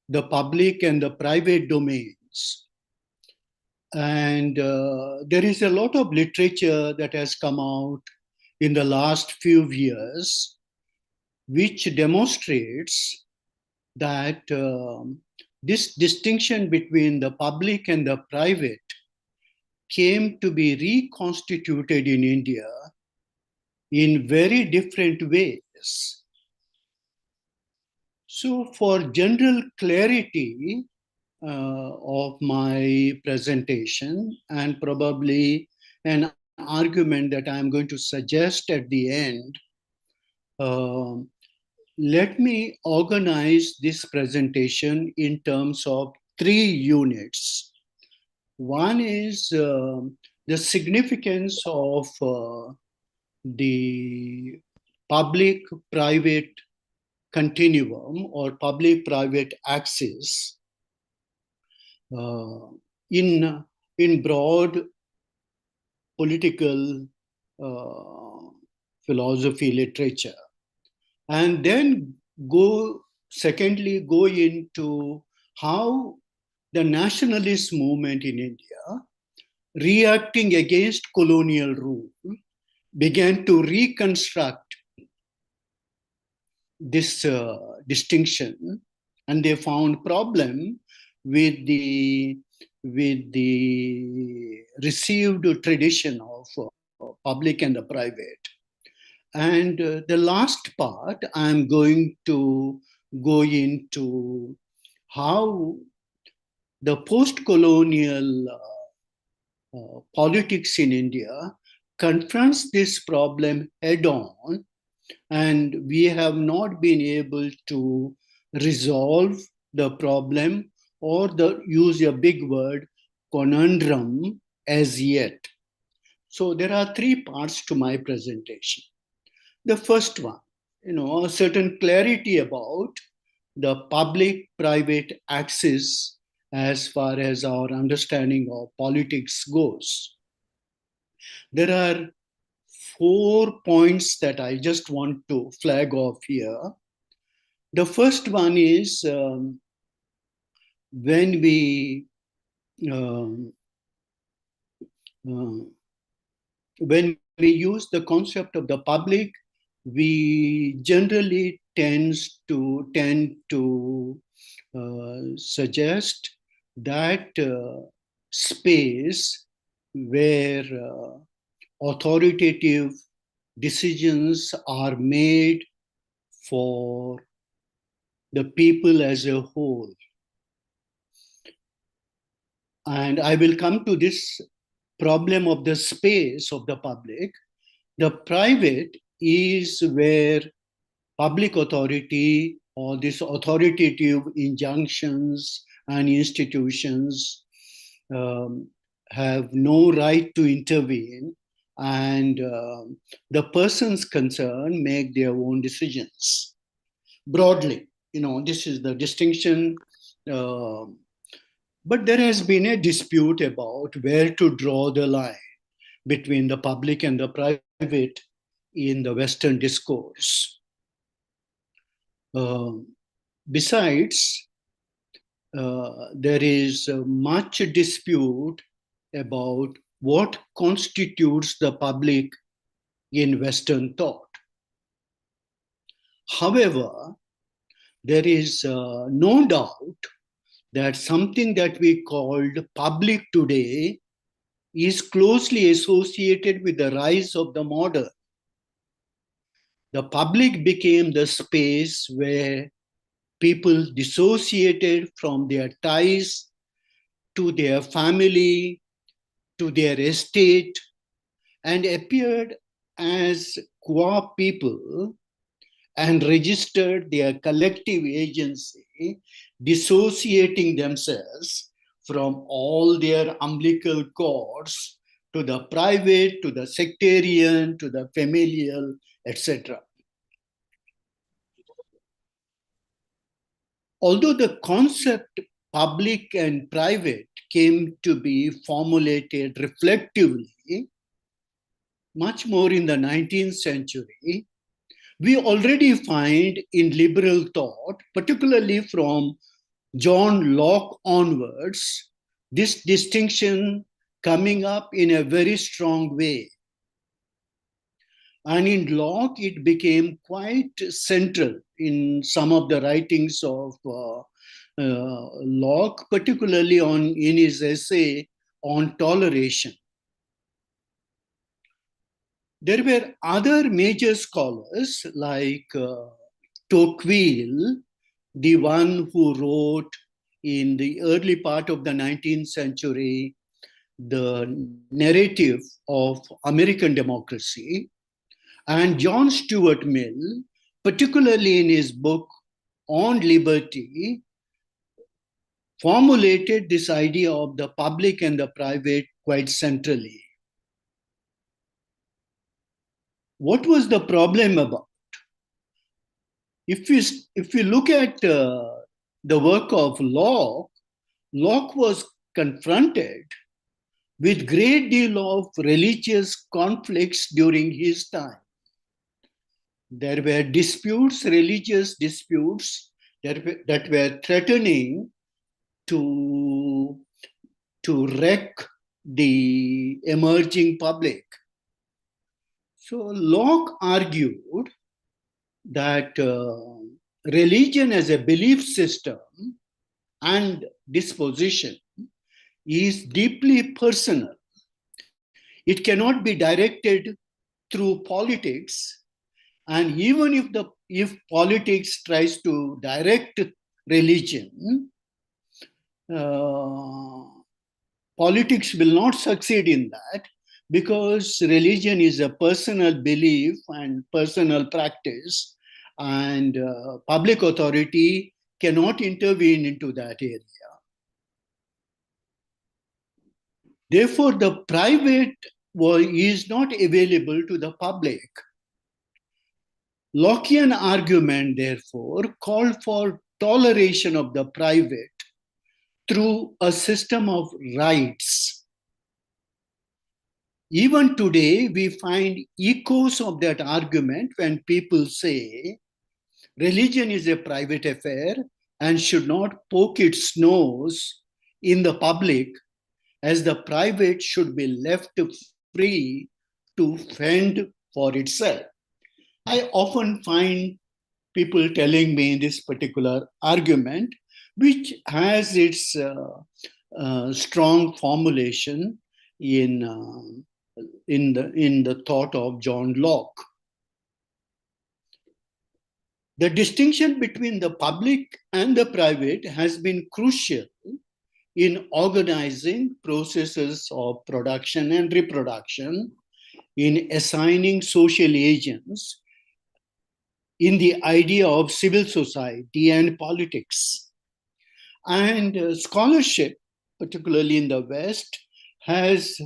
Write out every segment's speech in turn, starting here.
the public and the private domains. And there is a lot of literature that has come out in the last few years, which demonstrates that this distinction between the public and the private came to be reconstituted in India in very different ways. So, for general clarity of my presentation and probably an argument that I'm going to suggest at the end, let me organize this presentation in terms of three units. One is the significance of the public-private continuum or public-private axis in broad political philosophy literature. And then secondly, go into how the nationalist movement in India, reacting against colonial rule, began to reconstruct this distinction, and they found problem with the received tradition of public and the private. And the last part, I'm going to go into how the post-colonial politics in India confronts this problem head-on, and we have not been able to resolve the problem or use a big word, conundrum, as yet. So there are three parts to my presentation. The first one, a certain clarity about the public-private axis as far as our understanding of politics goes. There are 4 points that I just want to flag off here. The first one is when we use the concept of the public, we generally tend to suggest that space where authoritative decisions are made for the people as a whole. And I will come to this problem of the space of the public. The private is where public authority or these authoritative injunctions and institutions have no right to intervene, and the persons concerned make their own decisions. Broadly, this is the distinction. But there has been a dispute about where to draw the line between the public and the private in the Western discourse. Besides, there is much dispute about what constitutes the public in Western thought. However, there is no doubt that something that we called public today is closely associated with the rise of the modern. The public became the space where people dissociated from their ties to their family, to their estate, and appeared as qua people and registered their collective agency, dissociating themselves from all their umbilical cords to the private, to the sectarian, to the familial, etc. Although the concept public and private came to be formulated reflectively much more in the 19th century, we already find in liberal thought, particularly from John Locke onwards, this distinction coming up in a very strong way. And in Locke, it became quite central in some of the writings of Locke, particularly in his essay on toleration. There were other major scholars like Tocqueville, the one who wrote in the early part of the 19th century the narrative of American democracy, and John Stuart Mill, particularly in his book on liberty, formulated this idea of the public and the private quite centrally. What was the problem about? If we look at the work of Locke, Locke was confronted with great deal of religious conflicts during his time. There were disputes, religious disputes that were threatening to wreck the emerging public. So Locke argued that religion as a belief system and disposition is deeply personal. It cannot be directed through politics, and even if politics tries to direct religion, politics will not succeed in that, because religion is a personal belief and personal practice, and public authority cannot intervene into that area. Therefore, the private is not available to the public. Lockean argument, therefore, called for toleration of the private through a system of rights. Even today, we find echoes of that argument when people say religion is a private affair and should not poke its nose in the public, as the private should be left free to fend for itself. I often find people telling me this particular argument, which has its strong formulation in the thought of John Locke. The distinction between the public and the private has been crucial in organizing processes of production and reproduction, in assigning social agents, in the idea of civil society and politics. And scholarship, particularly in the West, has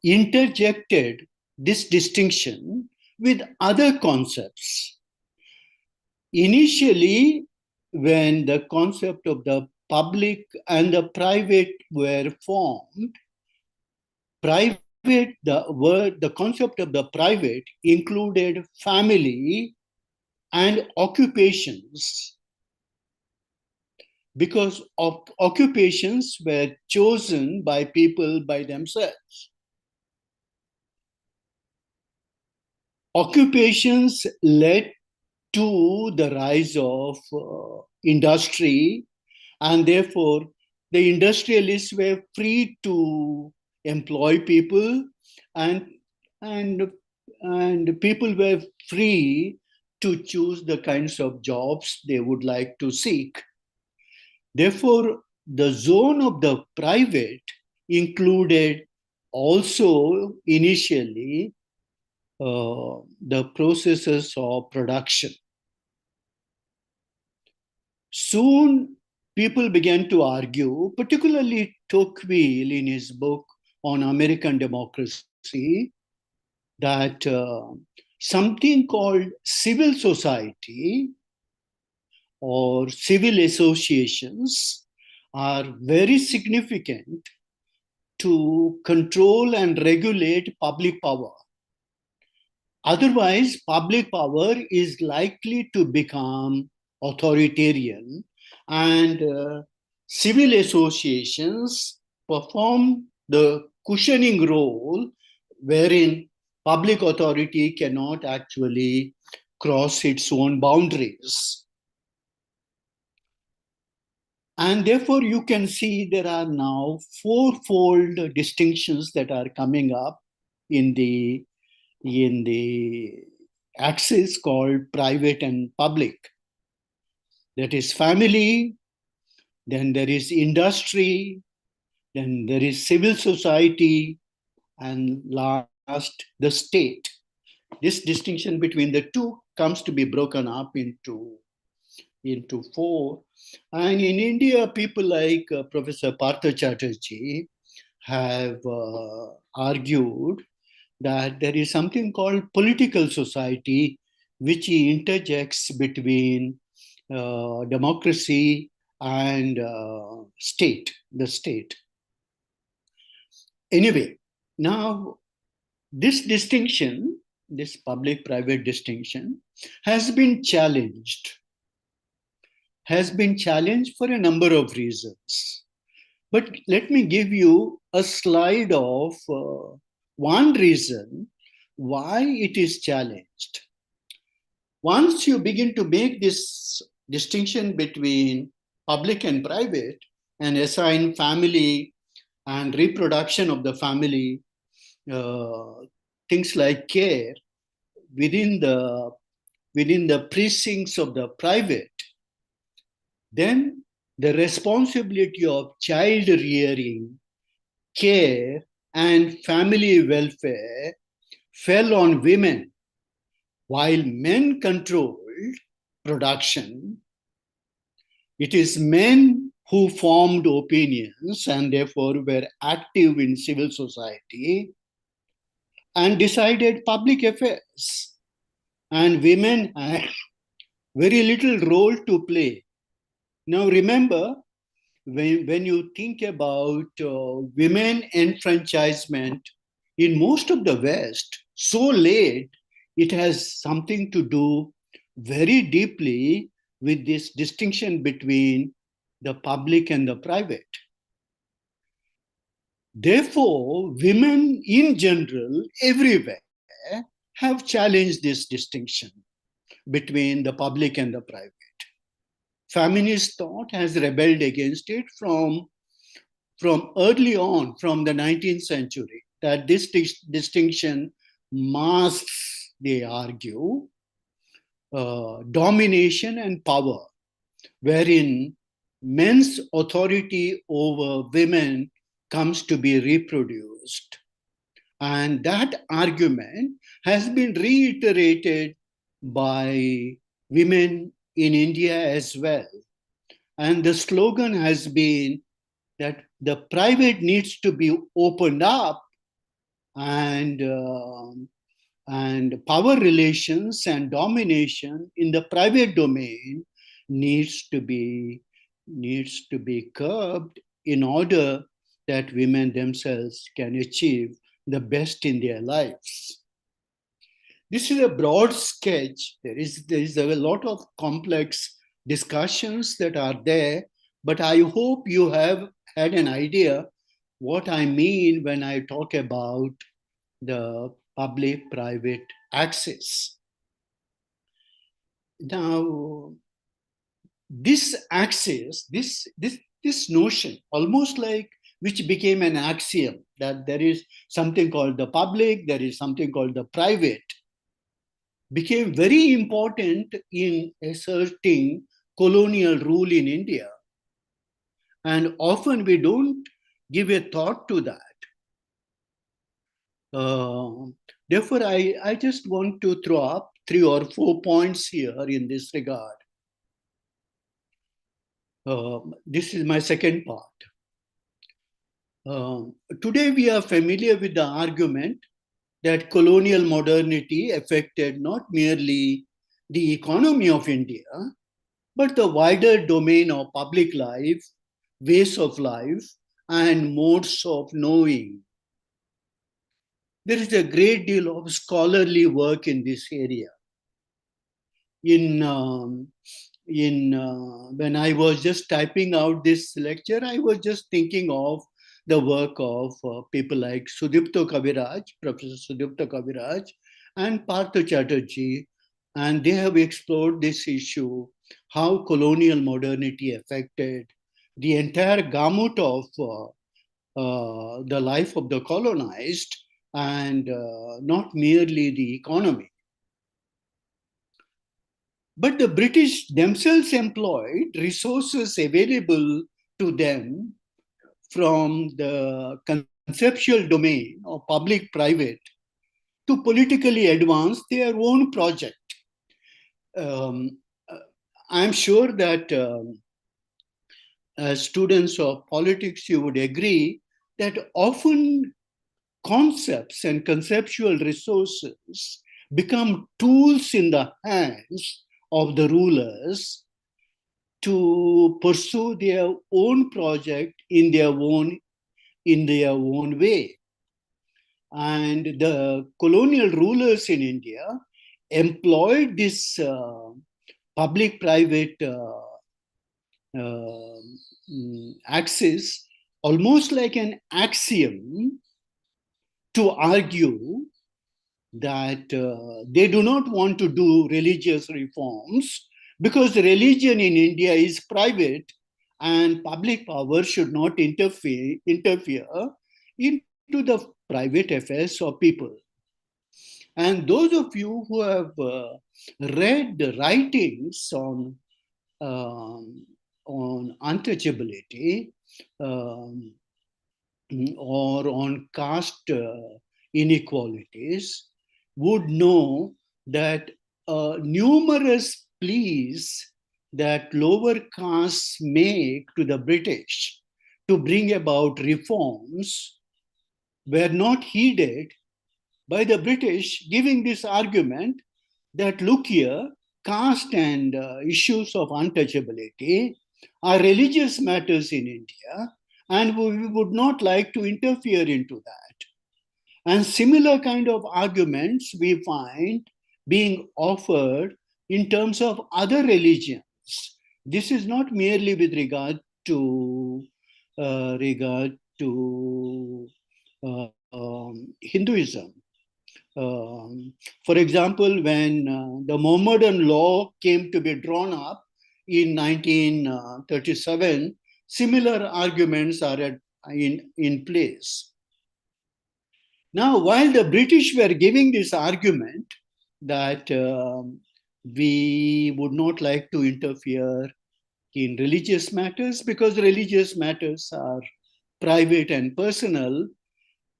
interjected this distinction with other concepts. Initially, when the concept of the public and the private were formed, the concept of the private included family and occupations, because occupations were chosen by people by themselves. Occupations led to the rise of industry, and therefore the industrialists were free to employ people, and people were free to choose the kinds of jobs they would like to seek. Therefore, the zone of the private included also initially the processes of production. Soon, people began to argue, particularly Tocqueville in his book on American democracy, that something called civil society or civil associations are very significant to control and regulate public power. Otherwise, public power is likely to become authoritarian, And civil associations perform the cushioning role wherein public authority cannot actually cross its own boundaries. And therefore, you can see there are now fourfold distinctions that are coming up in the axis called private and public. That is family, then there is industry, then there is civil society, and last, the state. This distinction between the two comes to be broken up into four. And in India, people like Professor Partha Chatterjee have argued that there is something called political society, which he interjects between democracy and the state. Anyway, now this distinction, this public-private distinction, has been challenged for a number of reasons. But let me give you a slide of one reason why it is challenged. Once you begin to make this distinction between public and private and assign family and reproduction of the family, things like care within the precincts of the private, then the responsibility of child rearing, care, and family welfare fell on women, while men controlled production. It is men who formed opinions and therefore were active in civil society and decided public affairs. And women had very little role to play. Now remember, when you think about women enfranchisement in most of the West, so late, it has something to do very deeply with this distinction between the public and the private. Therefore, women in general, everywhere, have challenged this distinction between the public and the private. Feminist thought has rebelled against it from early on, from the 19th century, that this distinction masks, they argue, domination and power, wherein men's authority over women comes to be reproduced. And that argument has been reiterated by women in India as well. And the slogan has been that the private needs to be opened up, and power relations and domination in the private domain needs to be curbed in order that women themselves can achieve the best in their lives. This is a broad sketch. There is a lot of complex discussions that are there, but I hope you have had an idea what I mean when I talk about the public-private axis. Now, this axis, this notion, almost like which became an axiom, that there is something called the public, there is something called the private, became very important in asserting colonial rule in India. And often we don't give a thought to that. Therefore, I just want to throw up 3 or 4 points here in this regard. This is my second part. Today, we are familiar with the argument that colonial modernity affected not merely the economy of India, but the wider domain of public life, ways of life, and modes of knowing. There is a great deal of scholarly work in this area. In when I was just typing out this lecture, I was just thinking of the work of people like Sudipto Kaviraj, Professor Sudipto Kaviraj, and Partha Chatterjee, and they have explored this issue, how colonial modernity affected the entire gamut of the life of the colonized, and not merely the economy. But the British themselves employed resources available to them from the conceptual domain of public private to politically advance their own project. Um, I'm sure that as students of politics, you would agree that often concepts and conceptual resources become tools in the hands of the rulers to pursue their own project in their own way. And the colonial rulers in India employed this public-private axis almost like an axiom to argue that they do not want to do religious reforms because religion in India is private and public power should not interfere into the private affairs of people. And those of you who have read the writings on untouchability, um, or on caste inequalities would know that numerous pleas that lower castes make to the British to bring about reforms were not heeded by the British, giving this argument that, look here, caste and issues of untouchability are religious matters in India, and we would not like to interfere into that. And similar kind of arguments we find being offered in terms of other religions. This is not merely with regard to Hinduism. For example, when the Mohammedan law came to be drawn up in 1937, similar arguments are in place. Now, while the British were giving this argument that we would not like to interfere in religious matters because religious matters are private and personal,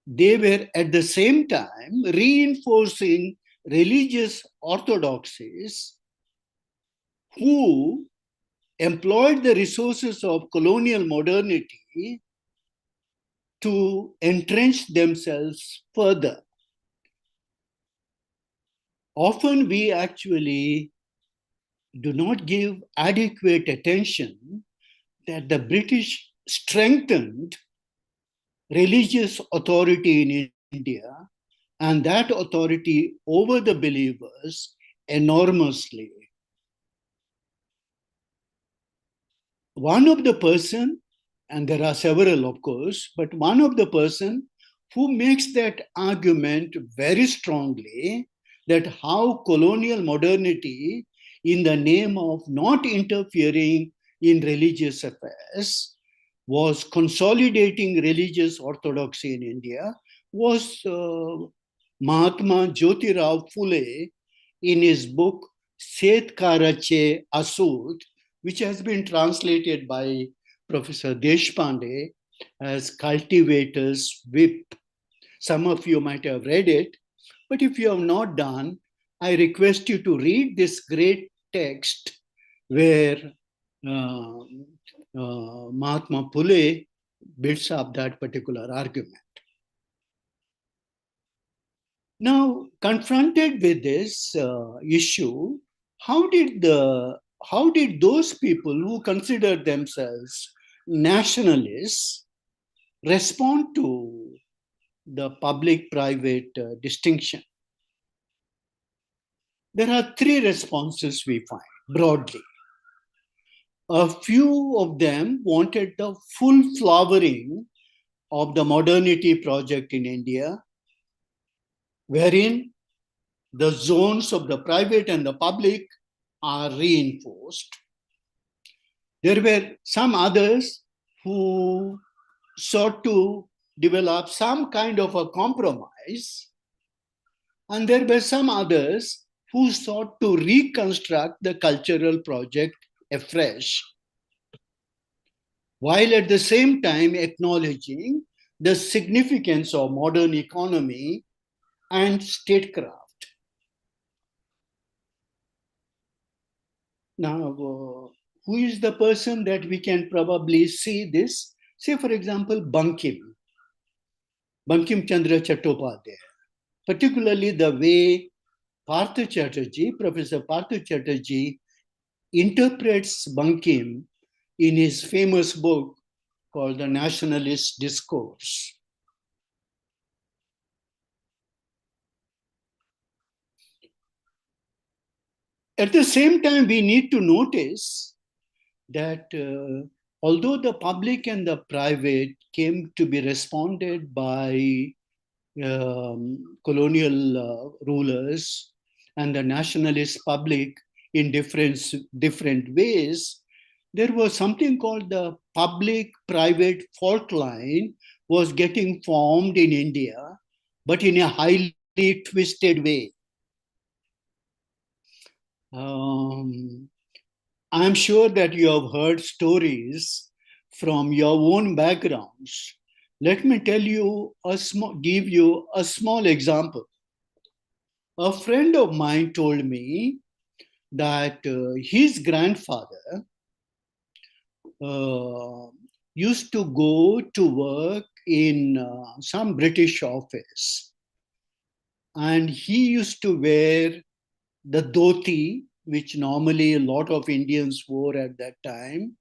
they were at the same time reinforcing religious orthodoxies who employed the resources of colonial modernity to entrench themselves further. Often we actually do not give adequate attention that the British strengthened religious authority in India and that authority over the believers enormously. One of the person, and there are several of course, but one of the person who makes that argument very strongly, that how colonial modernity in the name of not interfering in religious affairs was consolidating religious orthodoxy in India, was Mahatma Jyotirao Phule in his book Setkarache Asud, which has been translated by Professor Deshpande as Cultivator's Whip. Some of you might have read it, but if you have not done, I request you to read this great text where Mahatma Phule builds up that particular argument. Now, confronted with this issue, how did those people who consider themselves nationalists respond to the public-private distinction? There are three responses we find broadly. A few of them wanted the full flowering of the modernity project in India, wherein the zones of the private and the public are reinforced. There were some others who sought to develop some kind of a compromise, and there were some others who sought to reconstruct the cultural project afresh, while at the same time acknowledging the significance of modern economy and statecraft. Now, who is the person that we can probably see this? Say, for example, Bankim Chandra Chattopadhyay, particularly the way Professor Partha Chatterjee interprets Bankim in his famous book called The Nationalist Discourse. At the same time, we need to notice that although the public and the private came to be responded by colonial rulers and the nationalist public in different ways, there was something called the public-private fault line was getting formed in India, but in a highly twisted way. I'm sure that you have heard stories from your own backgrounds. Let me give you a small example. A friend of mine told me that his grandfather used to go to work in some British office, and he used to wear the dhoti, which normally a lot of Indians wore at that time,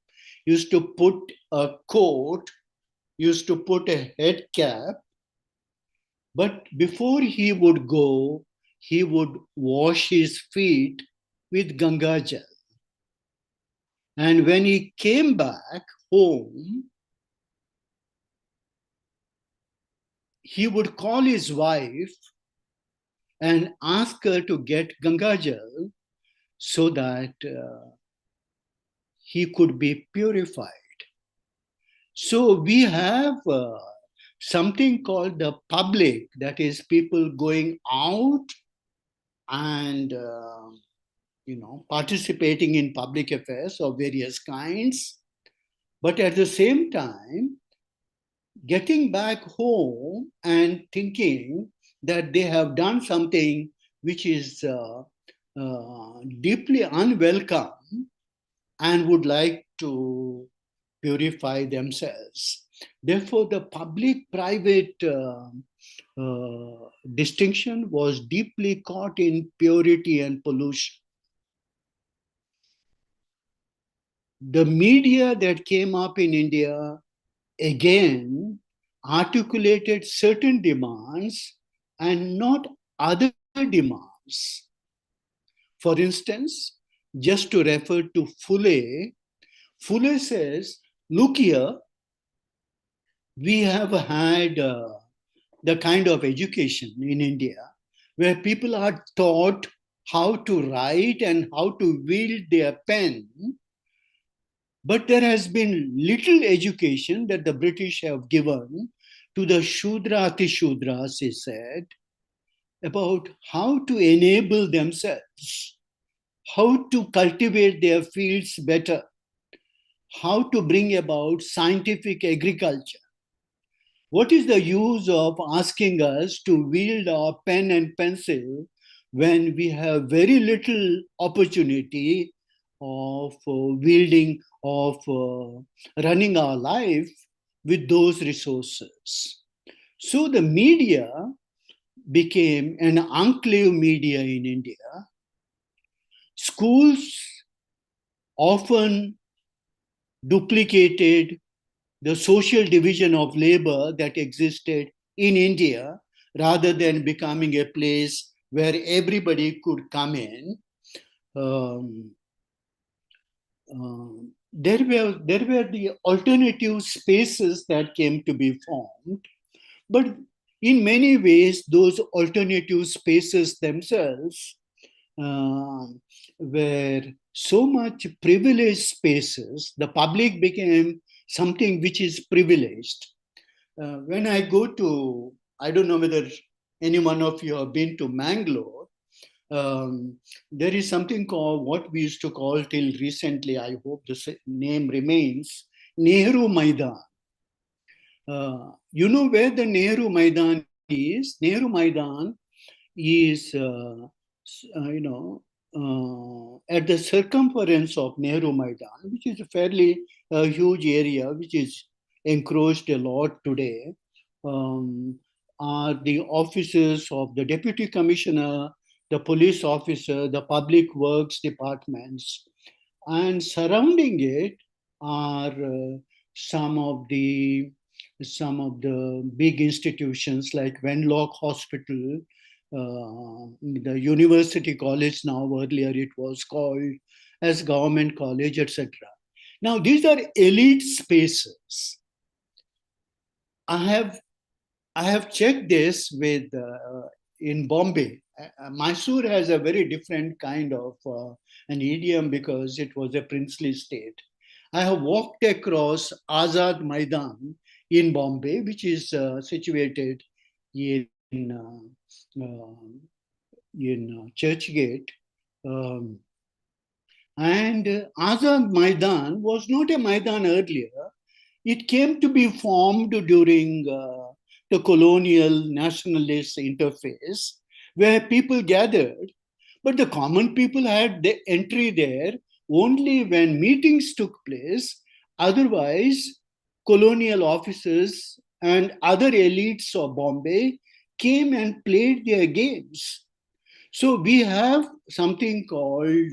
used to put a coat, used to put a head cap, but before he would go, he would wash his feet with Ganga Jal. And when he came back home, he would call his wife and ask her to get Ganga Jal so that he could be purified. So we have something called the public, that is people going out and participating in public affairs of various kinds, but at the same time getting back home and thinking that they have done something which is deeply unwelcome and would like to purify themselves. Therefore, the public-private distinction was deeply caught in purity and pollution. The media that came up in India again articulated certain demands and not other demands. For instance, just to refer to Fulle says, look here, we have had the kind of education in India where people are taught how to write and how to wield their pen, but there has been little education that the British have given to the Shudra Atishudras, he said, about how to enable themselves, how to cultivate their fields better, how to bring about scientific agriculture. What is the use of asking us to wield our pen and pencil when we have very little opportunity of wielding, of running our life with those resources? So the media became an enclave media in India. Schools often duplicated the social division of labor that existed in India rather than becoming a place where everybody could come in. there were the alternative spaces that came to be formed, but in many ways, those alternative spaces themselves uh, were so much privileged spaces. The public became something which is privileged. When I go to, I don't know whether any one of you have been to Mangalore. There is something called what we used to call till recently, I hope the name remains, Nehru Maidan. You know where the Nehru Maidan is? Nehru Maidan is, at the circumference of Nehru Maidan, which is a fairly huge area, which is encroached a lot today, um, are the offices of the Deputy Commissioner, the police officer, the public works departments, and surrounding it are some of the big institutions like Wenlock Hospital, the University College now, earlier it was called as Government College, etc. Now, these are elite spaces. I have I have checked this with in Bombay. Mysore has a very different kind of an idiom because it was a princely state. I have walked across Azad Maidan in Bombay, which is situated in Churchgate. Um, and Azad Maidan was not a Maidan earlier. It came to be formed during the colonial nationalist interface where people gathered, but the common people had the entry there only when meetings took place. Otherwise, colonial officers and other elites of Bombay came and played their games. So we have something called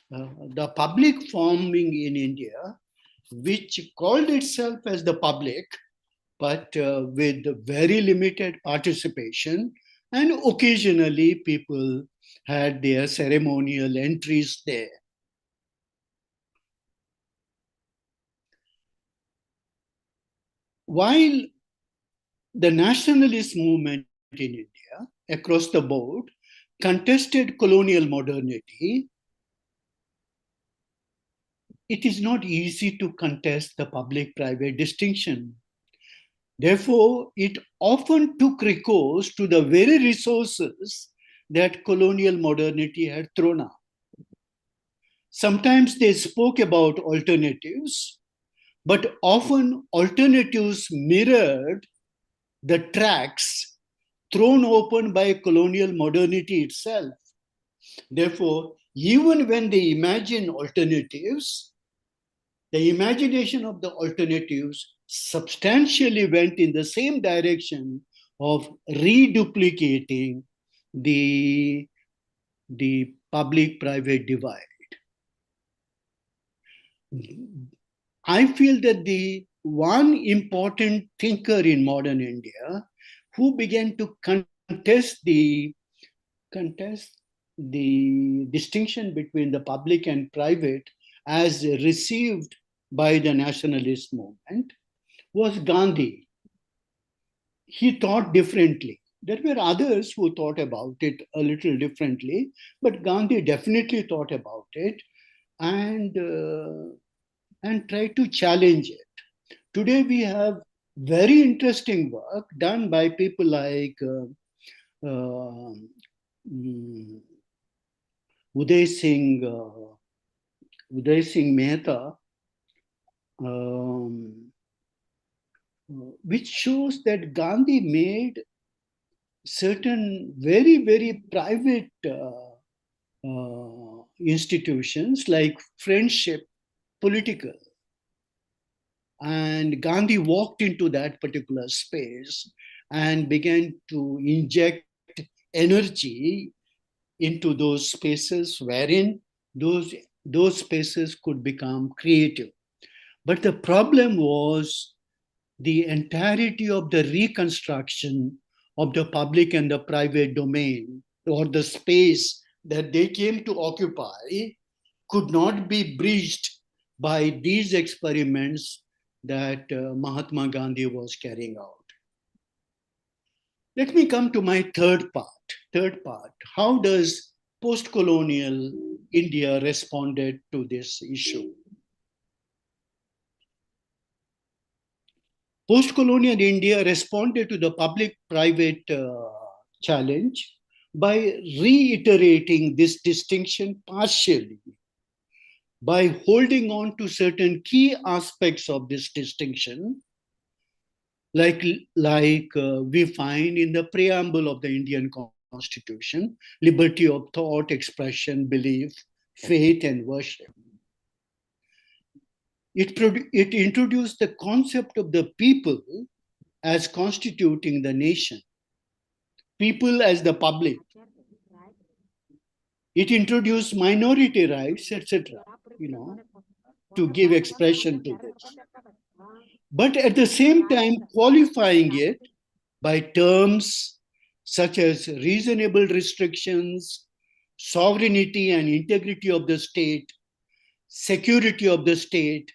the public forming in India, which called itself as the public, but with very limited participation. And occasionally people had their ceremonial entries there. While the nationalist movement in India, across the board, contested colonial modernity, it is not easy to contest the public private distinction. Therefore, it often took recourse to the very resources that colonial modernity had thrown up. Sometimes they spoke about alternatives, but often alternatives mirrored the tracks thrown open by colonial modernity itself. Therefore, even when they imagine alternatives, the imagination of the alternatives substantially went in the same direction of reduplicating the, the public private divide. I feel that the one important thinker in modern India who began to contest the distinction between the public and private as received by the nationalist movement was Gandhi. He thought differently. There were others who thought about it a little differently, but Gandhi definitely thought about it and tried to challenge it. Today we have very interesting work done by people like uh, mm, Uday Singh, Uday Singh Mehta, um, which shows that Gandhi made certain very, very private institutions like friendship political. And Gandhi walked into that particular space and began to inject energy into those spaces wherein those, those spaces could become creative. But the problem was the entirety of the reconstruction of the public and the private domain, or the space that they came to occupy, could not be bridged by these experiments that Mahatma Gandhi was carrying out. Let me come to my third part. How does post-colonial India responded to this issue? Post-colonial India responded to the public-private challenge by reiterating this distinction partially, by holding on to certain key aspects of this distinction, like we find in the preamble of the Indian Constitution, liberty of thought, expression, belief, faith, and worship. It introduced the concept of the people as constituting the nation, people as the public. It introduced minority rights, etc., to give expression to this. But at the same time, qualifying it by terms such as reasonable restrictions, sovereignty and integrity of the state, security of the state,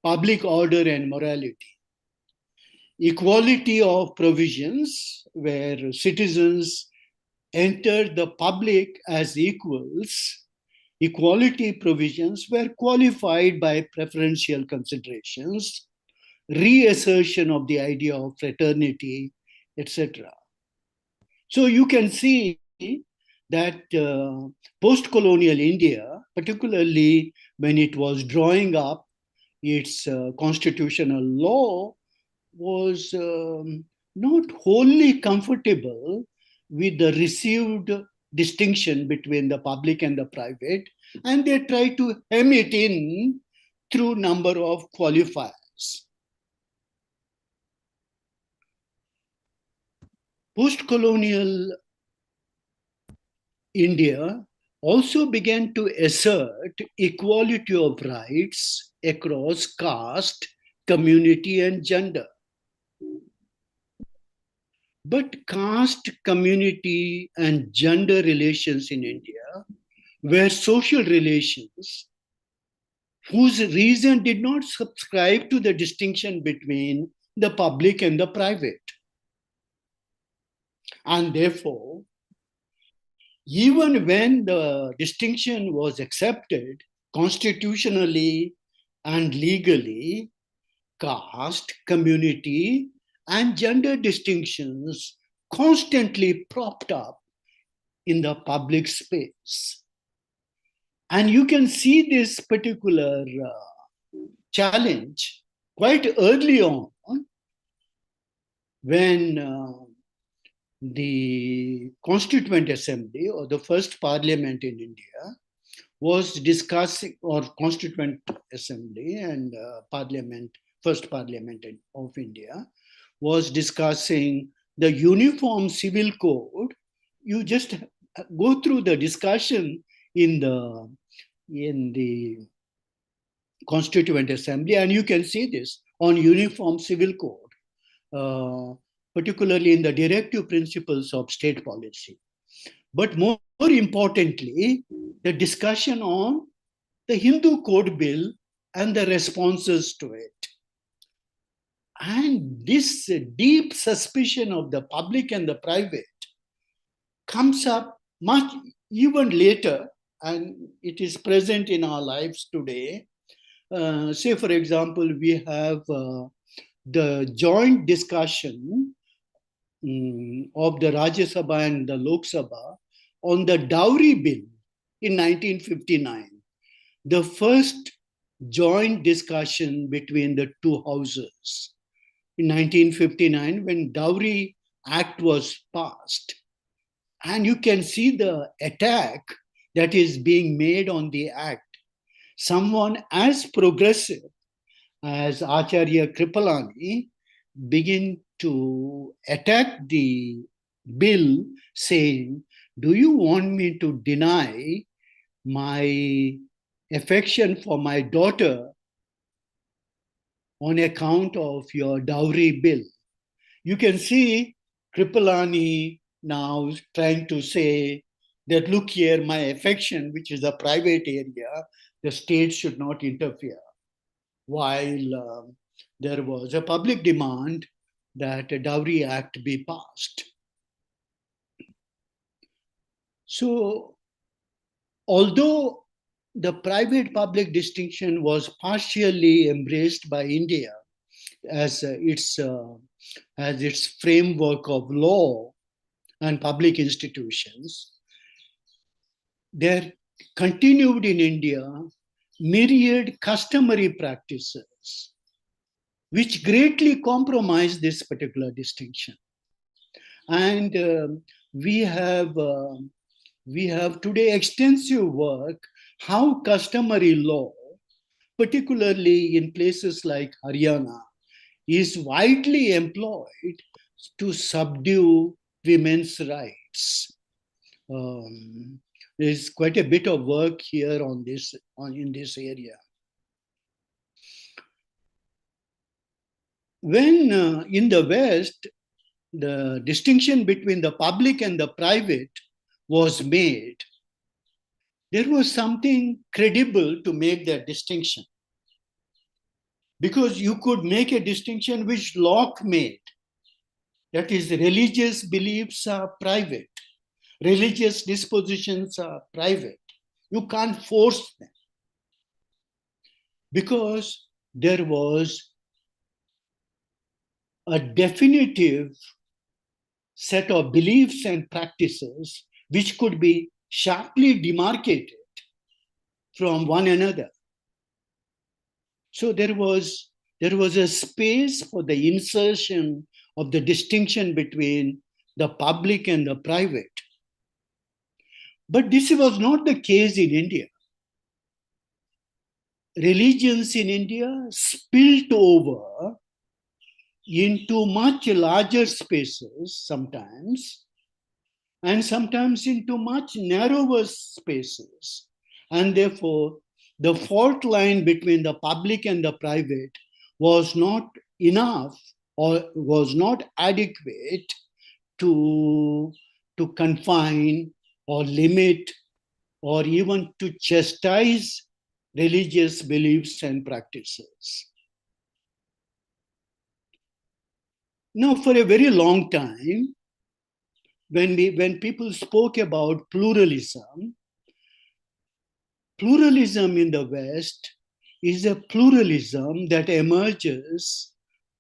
public order and morality. Equality of provisions, where citizens enter the public as equals. Equality provisions were qualified by preferential considerations, reassertion of the idea of fraternity, etc. So you can see that post-colonial India, particularly when it was drawing up its constitutional law, was not wholly comfortable with the received distinction between the public and the private, and they tried to hem it in through number of qualifiers. Post-colonial India also began to assert equality of rights across caste, community, and gender. But caste, community, and gender relations in India were social relations whose reason did not subscribe to the distinction between the public and the private. And therefore, even when the distinction was accepted constitutionally and legally, caste, community, and gender distinctions constantly propped up in the public space. And you can see this particular challenge quite early on when the Constituent Assembly, or the first parliament in India, was discussing, or Constituent Assembly and first parliament of India, was discussing the Uniform Civil Code. You just go through the discussion in the Constituent Assembly, and you can see this on Uniform Civil Code, particularly in the directive principles of state policy. But more importantly, the discussion on the Hindu Code Bill and the responses to it. And this deep suspicion of the public and the private comes up much even later, and it is present in our lives today. Say, for example, we have the joint discussion of the Rajya Sabha and the Lok Sabha on the dowry bill in 1959, the first joint discussion between the two houses in 1959 when Dowry Act was passed. And you can see the attack that is being made on the act. Someone as progressive as Acharya Kripalani begin to attack the bill, saying, do you want me to deny my affection for my daughter on account of your dowry bill? You can see Kripalani now trying to say that, look here, my affection, which is a private area, the state should not interfere. while there was a public demand that a Dowry Act be passed. So, although the private-public distinction was partially embraced by India as its framework of law and public institutions, there continued in India myriad customary practices which greatly compromised this particular distinction. And we have today extensive work how customary law, particularly in places like Haryana, is widely employed to subdue women's rights. There's quite a bit of work here in this area. When in the West, the distinction between the public and the private was made, there was something credible to make that distinction. Because you could make a distinction which Locke made. That is, religious beliefs are private. Religious dispositions are private. You can't force them. Because there was a definitive set of beliefs and practices which could be sharply demarcated from one another. So there was a space for the insertion of the distinction between the public and the private. But this was not the case in India. Religions in India spilled over into much larger spaces sometimes, and sometimes into much narrower spaces. And therefore, the fault line between the public and the private was not enough or was not adequate to confine or limit or even to chastise religious beliefs and practices. Now, for a very long time, when people spoke about pluralism in the West is a pluralism that emerges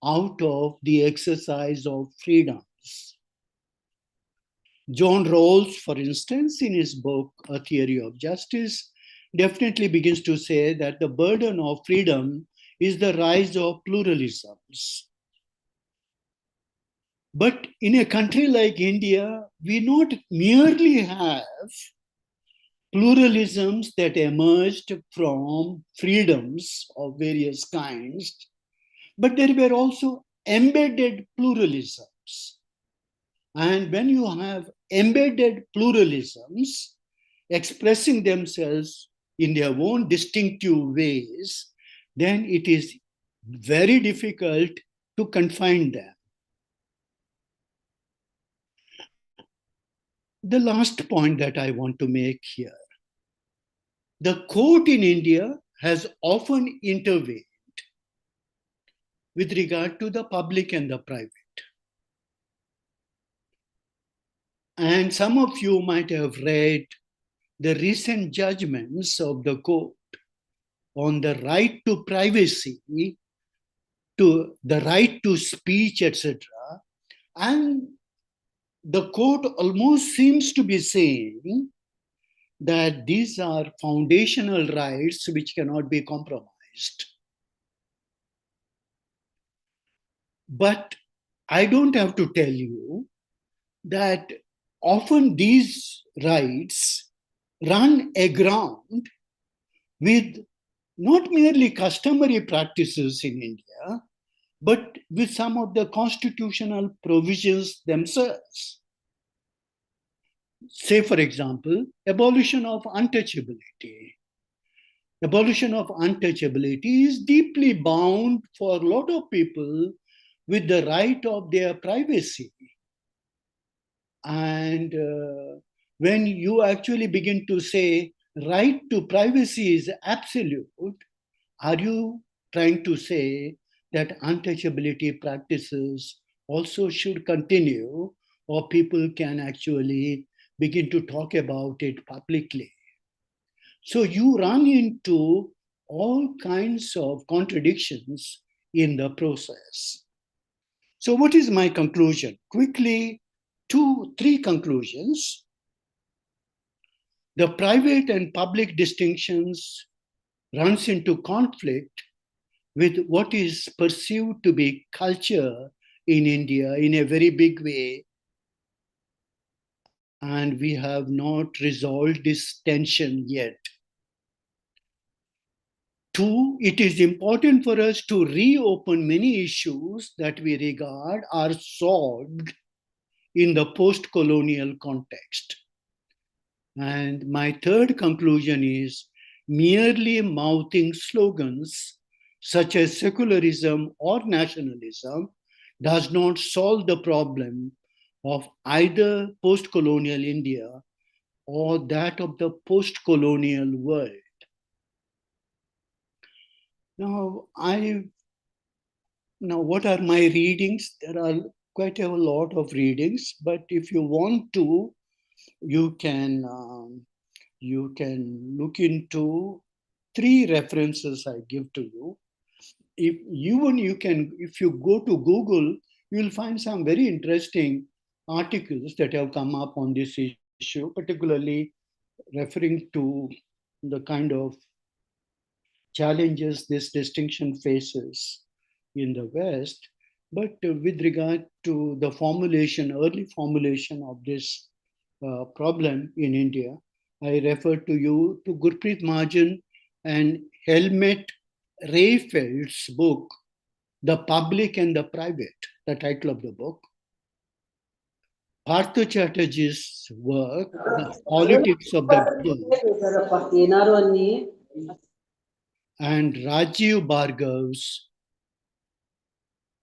out of the exercise of freedoms. John Rawls, for instance, in his book, A Theory of Justice, definitely begins to say that the burden of freedom is the rise of pluralisms. But in a country like India, we not merely have pluralisms that emerged from freedoms of various kinds, but there were also embedded pluralisms. And when you have embedded pluralisms expressing themselves in their own distinctive ways, then it is very difficult to confine them. The last point that I want to make here. The court in India has often intervened with regard to the public and the private. And some of you might have read the recent judgments of the court on the right to privacy, to the right to speech, etc. And the court almost seems to be saying that these are foundational rights which cannot be compromised. But I don't have to tell you that often these rights run aground with not merely customary practices in India, but with some of the constitutional provisions themselves. Say, for example, abolition of untouchability. Abolition of untouchability is deeply bound for a lot of people with the right of their privacy. And when you actually begin to say right to privacy is absolute, are you trying to say that untouchability practices also should continue, or people can actually begin to talk about it publicly. So you run into all kinds of contradictions in the process. So what is my conclusion? Quickly, three conclusions. The private and public distinctions runs into conflict with what is perceived to be culture in India in a very big way. And we have not resolved this tension yet. Two, it is important for us to reopen many issues that we regard are solved in the post-colonial context. And my third conclusion is merely mouthing slogans such as secularism or nationalism does not solve the problem of either post-colonial India or that of the post-colonial world. Now, what are my readings? There are quite a lot of readings, but if you want to, you can look into three references I give to you. If you go to Google, you'll find some very interesting articles that have come up on this issue, particularly referring to the kind of challenges this distinction faces in the West. But with regard to the early formulation of this problem in India, I refer to you to Gurpreet Mahajan and Helmut Rehfeld's book, The Public and the Private, the title of the book. Partha Chatterjee's work, The Politics of the Good, and Rajiv Bhargav's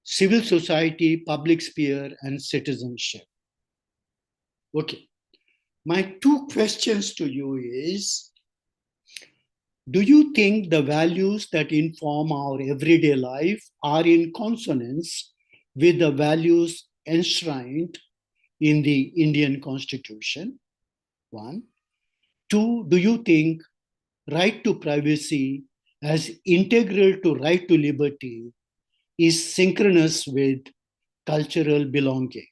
Civil Society, Public Sphere, and Citizenship. Okay. My two questions to you is, do you think the values that inform our everyday life are in consonance with the values enshrined in the Indian Constitution? One. Two, do you think right to privacy as integral to right to liberty is synchronous with cultural belonging?